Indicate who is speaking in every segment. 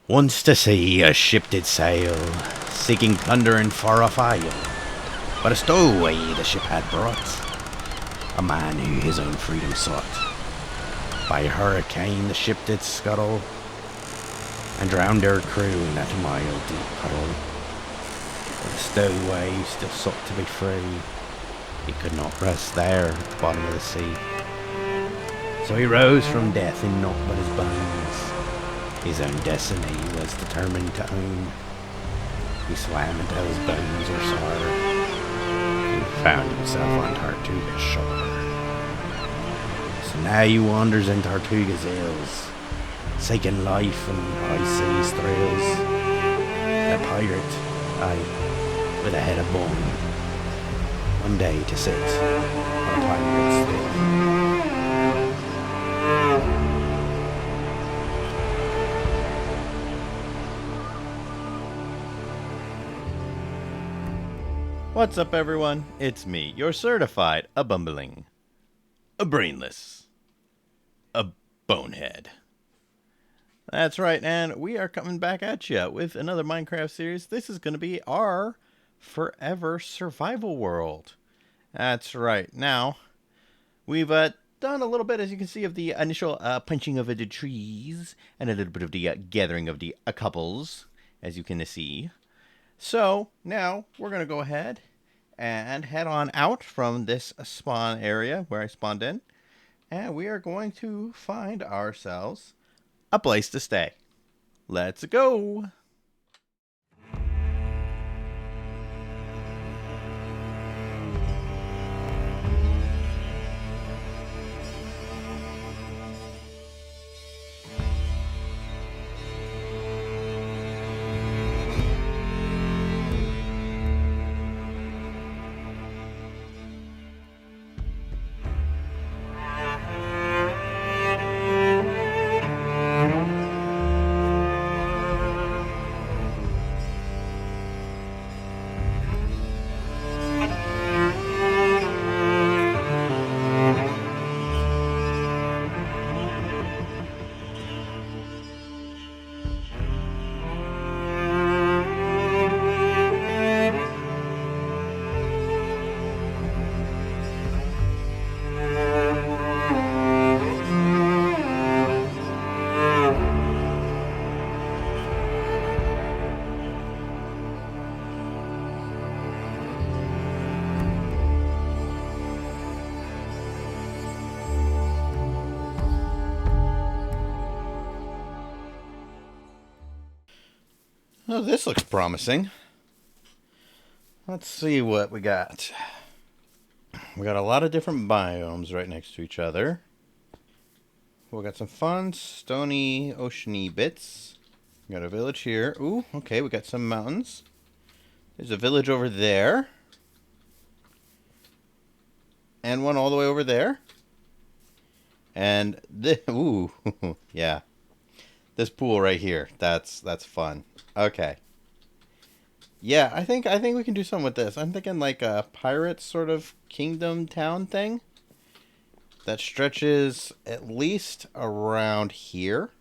Speaker 1: Once to sea a ship did sail, seeking plunder in far off isle. But a stowaway the ship had brought, a man who his own freedom sought. By hurricane the ship did scuttle, and drowned her crew in that mile deep puddle. But the stowaway still sought to be free. He could not rest there at the bottom of the sea. So he rose from death in naught but his bones. His own destiny was determined to own. He swam until his bones were sore, and found himself on Tortuga's shore. So now he wanders in Tortuga's hills, seeking life and high seas thrills. A pirate, aye, with a head of bone, one day to sit on a pirate's throne.
Speaker 2: What's up, everyone? It's me, your certified bumbling, a brainless, a bonehead. That's right, and we are coming back at you with another Minecraft series. This is going to be our forever survival world. That's right. Now, we've done a little bit, as you can see, of the initial punching of the trees and a little bit of the gathering of the couples, as you can see. So, now, we're going to go ahead and head on out from this spawn area where I spawned in. And we are going to find ourselves a place to stay. Let's go! Oh, this looks promising. Let's see what we got. We got a lot of different biomes right next to each other. We got some fun, stony, oceany bits. We got a village here. Ooh, okay, we got some mountains. There's a village over there. And one all the way over there. And this, ooh, yeah. This pool right here. That's fun. Okay. Yeah, I think we can do something with this. I'm thinking like a pirate sort of kingdom town thing that stretches at least around here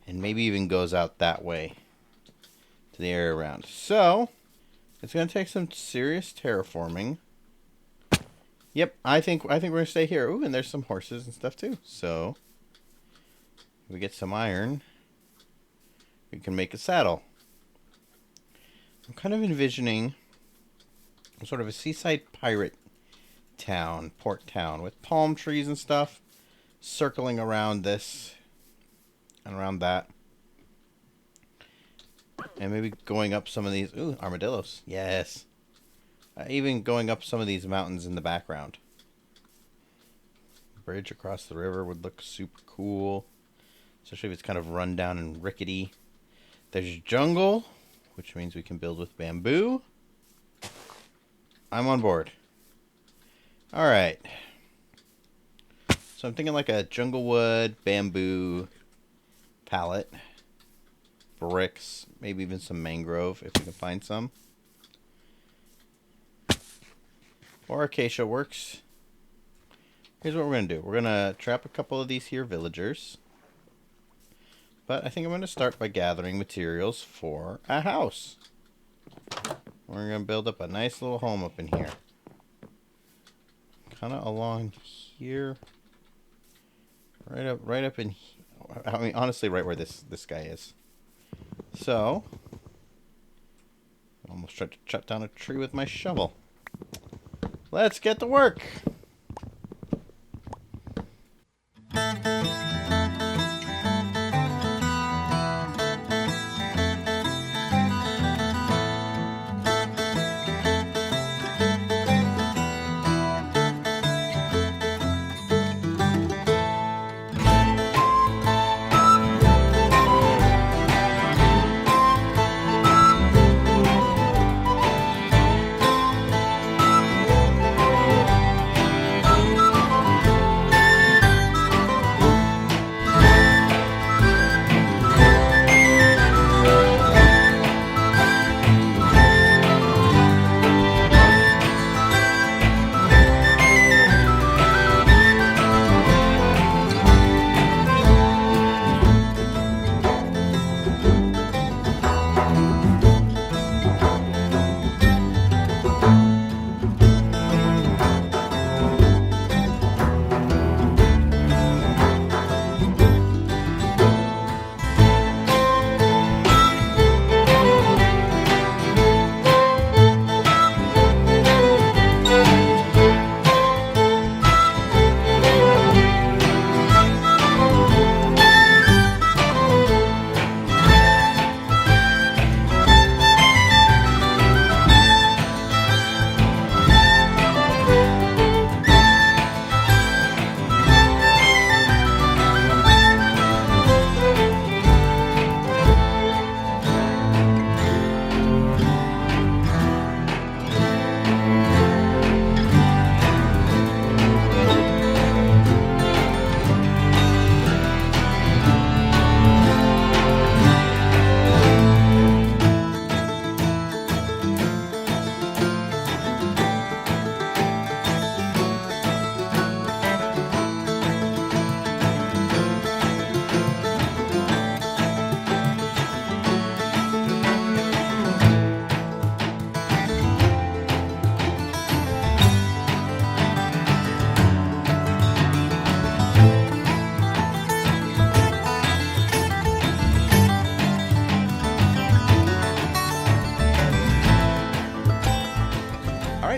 Speaker 2: and maybe even goes out that way to the area around. So, it's going to take some serious terraforming. Yep, I think we're going to stay here. Ooh, and there's some horses and stuff too. So, if we get some iron, we can make a saddle. I'm kind of envisioning sort of a seaside pirate town, port town, with palm trees and stuff circling around this and around that. And maybe going up some of these... Ooh, armadillos. Yes. Even going up some of these mountains in the background. Bridge across the river would look super cool. Especially if it's kind of run down and rickety. There's jungle, which means we can build with bamboo. I'm on board. Alright. So I'm thinking like a jungle wood, bamboo pallet. Bricks, maybe even some mangrove if we can find some. Or acacia works. Here's what we're going to do. We're going to trap a couple of these here villagers. But I think I'm going to start by gathering materials for a house. We're going to build up a nice little home up in here. Kind of along here. Right up in here. I mean, honestly, right where this guy is. So, almost tried to chop down a tree with my shovel. Let's get to work.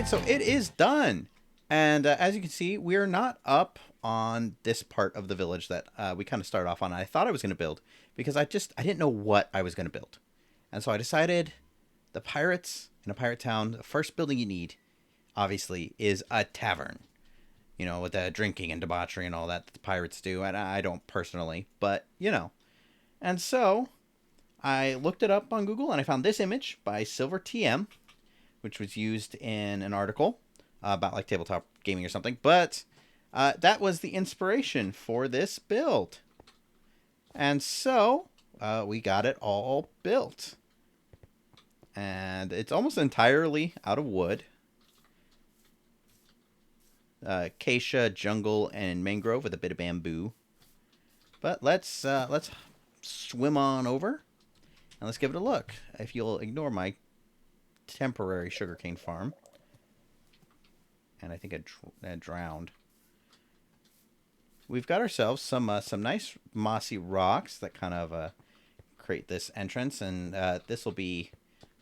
Speaker 2: So it is done. And as you can see, we're not up on this part of the village that we kind of started off on. I thought I was going to build because I didn't know what I was going to build. And so I decided the pirates in a pirate town, the first building you need, obviously, is a tavern. You know, with the drinking and debauchery and all that the pirates do. And I don't personally, but, you know. And so I looked it up on Google and I found this image by Silver TM, which was used in an article about like tabletop gaming or something. But that was the inspiration for this build. And so we got it all built. And it's almost entirely out of wood. Acacia, jungle, and mangrove with a bit of bamboo. But let's swim on over and let's give it a look. If you'll ignore my temporary sugarcane farm, and I think I drowned. We've got ourselves some nice mossy rocks that kind of create this entrance, and this will be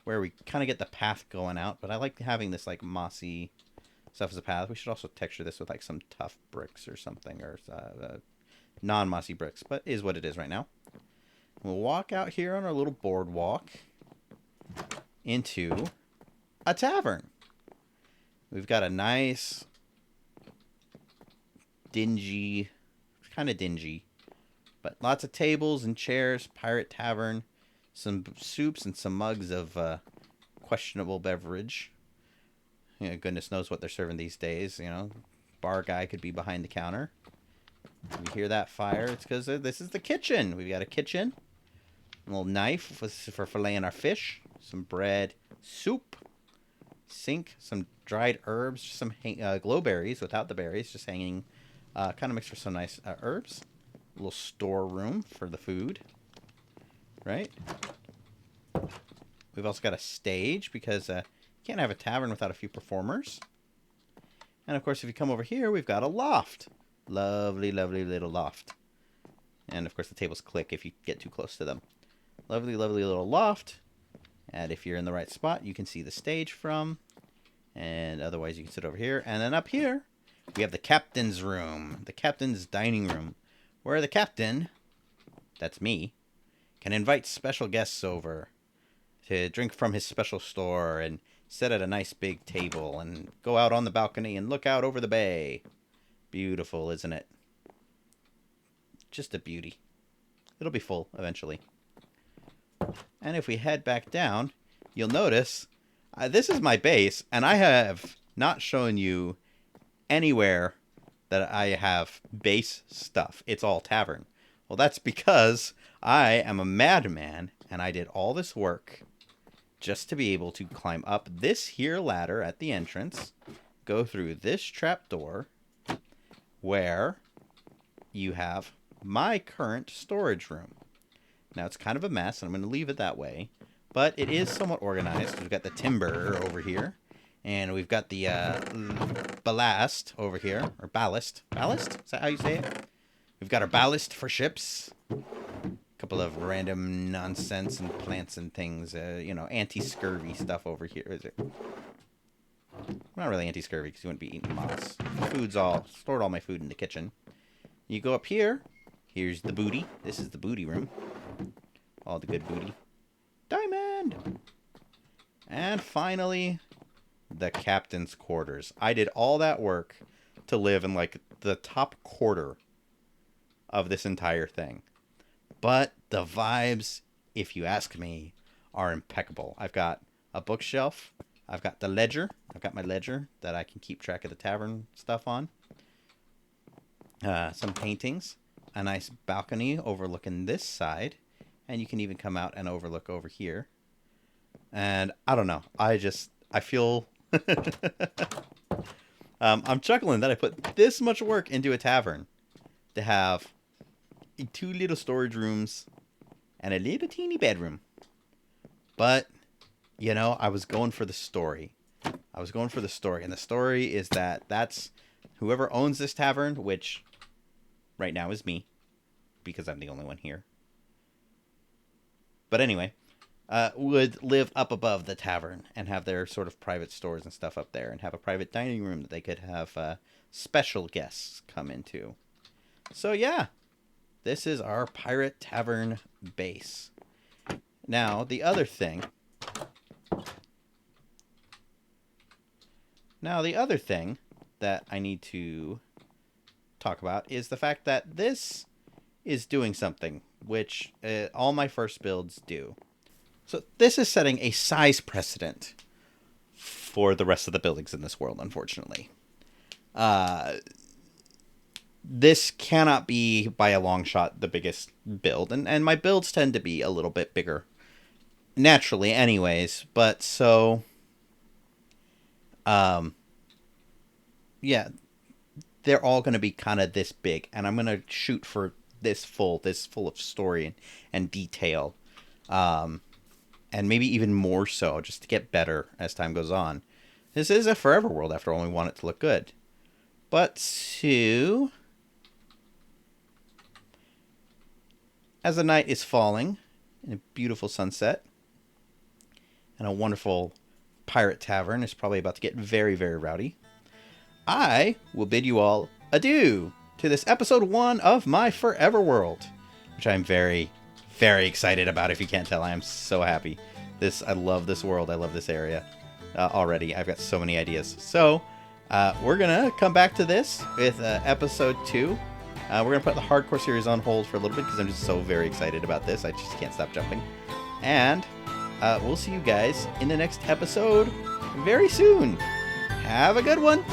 Speaker 2: where we kind of get the path going out. But I like having this like mossy stuff as a path. We should also texture this with like some tough bricks or something, or non-mossy bricks, but is what it is right now. We'll walk out here on our little boardwalk into a tavern. We've got a nice dingy, kind of dingy, but lots of tables and chairs, pirate tavern, some soups and some mugs of questionable beverage. You know, goodness knows what they're serving these days, you know. Bar guy could be behind the counter. We hear that fire, it's because this is the kitchen. We've got a kitchen, a little knife for filleting our fish, some bread, soup, sink, some dried herbs, some glowberries without the berries, just hanging, kind of mixed with some nice herbs. A little storeroom for the food. right? We've also got a stage because you can't have a tavern without a few performers. And of course, if you come over here, we've got a loft. Lovely, lovely little loft. And of course, the tables click if you get too close to them. Lovely, lovely little loft. And if you're in the right spot, you can see the stage from. And otherwise, you can sit over here. And then up here, we have the captain's room. The captain's dining room. Where the captain, that's me, can invite special guests over to drink from his special store and sit at a nice big table and go out on the balcony and look out over the bay. Beautiful, isn't it? Just a beauty. It'll be full eventually. And if we head back down, you'll notice this is my base, and I have not shown you anywhere that I have base stuff. It's all tavern. Well, that's because I am a madman, and I did all this work just to be able to climb up this here ladder at the entrance, go through this trapdoor, where you have my current storage room. Now, it's kind of a mess, and I'm going to leave it that way, but it is somewhat organized. We've got the timber over here, and we've got the ballast over here, or ballast. Ballast? Is that how you say it? We've got our ballast for ships. Couple of random nonsense and plants and things, you know, anti-scurvy stuff over here. Is it? Not really anti-scurvy because you wouldn't be eating moss. Stored all my food in the kitchen. You go up here. Here's the booty. This is the booty room. All the good booty. Diamond! And finally, the captain's quarters. I did all that work to live in like the top quarter of this entire thing. But the vibes, if you ask me, are impeccable. I've got a bookshelf. I've got the ledger. I've got my ledger that I can keep track of the tavern stuff on. Some paintings. A nice balcony overlooking this side. And you can even come out and overlook over here. And I don't know. I feel... I'm chuckling that I put this much work into a tavern to have 2 little storage rooms and a little teeny bedroom. But, you know, I was going for the story. And the story is that's whoever owns this tavern, which right now is me, because I'm the only one here. But anyway, would live up above the tavern and have their sort of private stores and stuff up there and have a private dining room that they could have special guests come into. So, yeah. This is our pirate tavern base. Now, the other thing that I need to talk about is the fact that this is doing something, which all my first builds do. So this is setting a size precedent for the rest of the buildings in this world, unfortunately. This cannot be, by a long shot, the biggest build. And my builds tend to be a little bit bigger. Naturally, anyways. But so... yeah. They're all going to be kind of this big. And I'm going to shoot for this full of story and detail. And maybe even more so, just to get better as time goes on. This is a forever world, after all. We want it to look good. But to... as the night is falling, in a beautiful sunset, and a wonderful pirate tavern is probably about to get very, very rowdy, I will bid you all adieu to this episode 1 of my Forever World, which I'm very, very excited about. If you can't tell, I am so happy. I love this world. I love this area already. I've got so many ideas. So, we're going to come back to this with episode 2. We're going to put the hardcore series on hold for a little bit because I'm just so very excited about this. I just can't stop jumping. And we'll see you guys in the next episode very soon. Have a good one.